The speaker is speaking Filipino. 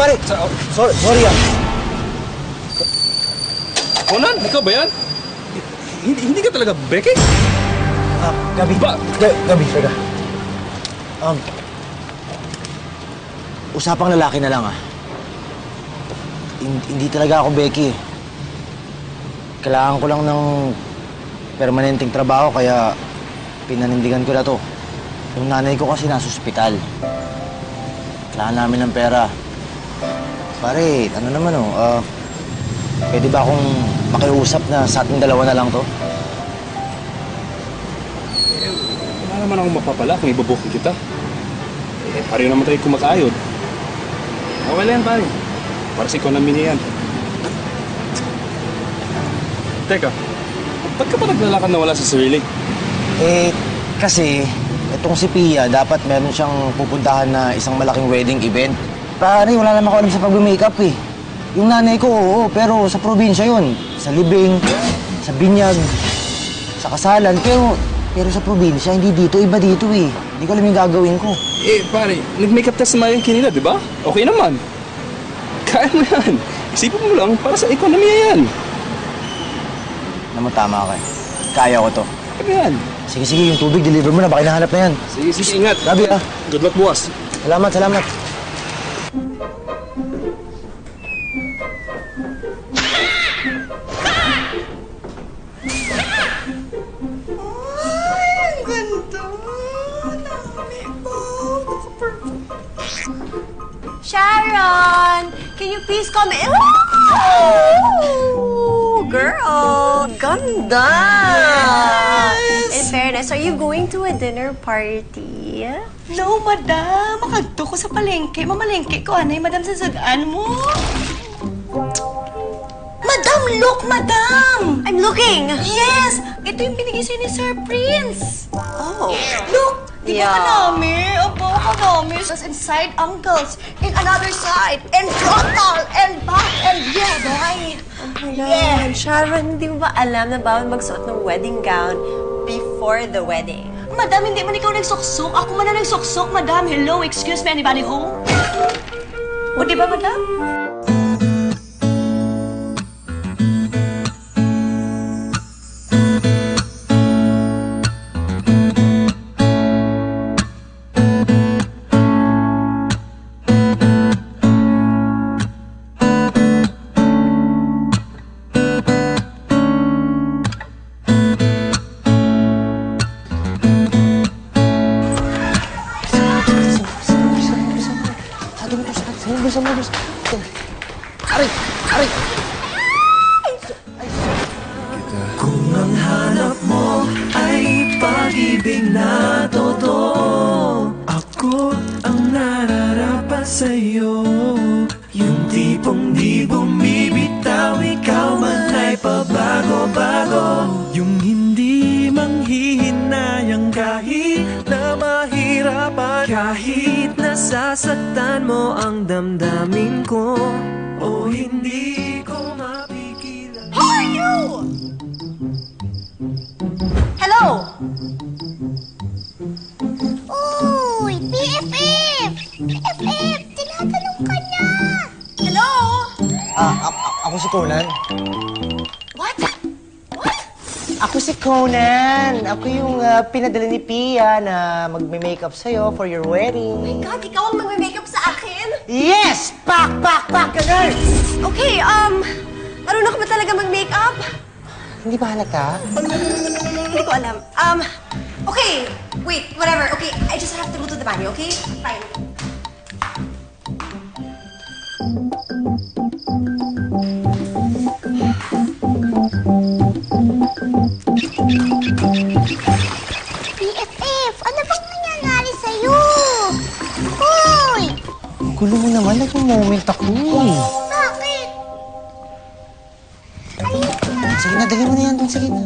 pare! Sorry ah. Conan, ikaw ba yan? Hindi ka talaga Becky? Gabi. Gabi, teka. Usapang lalaki na lang ah. Hindi talaga ako Becky. Kailangan ko lang ng permanenteng trabaho kaya pinanindigan ko na to. Yung nanay ko kasi nasa ospital. Kailangan namin ng pera. Pare, ano naman pwede ba akong makiusap na sa ating dalawa na lang to? Wala naman akong mapapala kung ibubukin kita. Pareho naman tayo kumakayod. Okay lang yan, pare. Para sa economy niya yan. Teka, ba't ka pa naglalakad na wala sa sarili? Kasi itong si Pia, dapat meron siyang pupuntahan na isang malaking wedding event. Pare, wala naman ako alam sa pag-makeup eh. Yung nanay ko, oo, pero sa probinsya yun. Sa libing, sa binyag, sa kasalan. Pero sa probinsya, hindi dito, iba dito eh. Hindi ko alam yung gagawin ko. Pare, nag-makeup test naman yung kinila, di ba? Okay naman. Kaya mo yan. Isipin mo lang, para sa ekonomiya yan. Naman tama ka eh. Kaya ko to. Ano yan? Sige, yung tubig, deliver mo na. Baka hinahanap na yan. Sige, ingat. Gabi ah. Good luck, boss. Salamat. Sharon, can you please come in? Oh, girl, ganda! Yes. In fairness, are you going to a dinner party? No, madam. Makadto ko sa palengke. Mamalengke ko, anay, madam, sa sagaan mo. Madam, look, madam! I'm looking! Yes! Ito yung binigay sa'yo ni Sir Prince. Oh. Look! Di ba Yeah. kadami? Aba, kadami. Tapos inside ankles, in another side, and frontal, and back, and yeah, right. Oh my God. Sharon, hindi mo ba alam na bawal magsuot ng wedding gown before the wedding? Madam, hindi man ikaw nagsuksok. Ako man na nagsuksok, madam. Hello, excuse me, anybody home? O, di ba, madam? Aray! Kung ang hanap mo ay pag-ibig na totoo, ako ang nararapat sa'yo. Yung tipong di bumibitaw, ikaw man ay pabago-bago. Yung hindi manghihinayang kahit na mahirapan, kahit nasasaktan mo ang damdamin ko, o hindi ko mapigilan. Who are you? Hello? Uy, BFF! BFF, tinatanong ka na! Hello? Ako si Conan. What? What? Ako si Conan. Ako yung pinadala ni Pia na magme-makeup sa'yo for your wedding. Oh my God, ikaw ang magme-makeup sa akin? Yes! Pak! Ganun! Okay, marunong ka ba talaga mag-makeup? Hindi ba halata? Hindi ko alam. Okay, wait, whatever. Okay, I just have to go to the banyo, okay? Fine. BFF, ano bang nangyayari sa'yo? Hoy! Gulo mo naman, nag-moment ako. Bakit? Ayun na. Sige na, dali mo na yan doon. Sige na.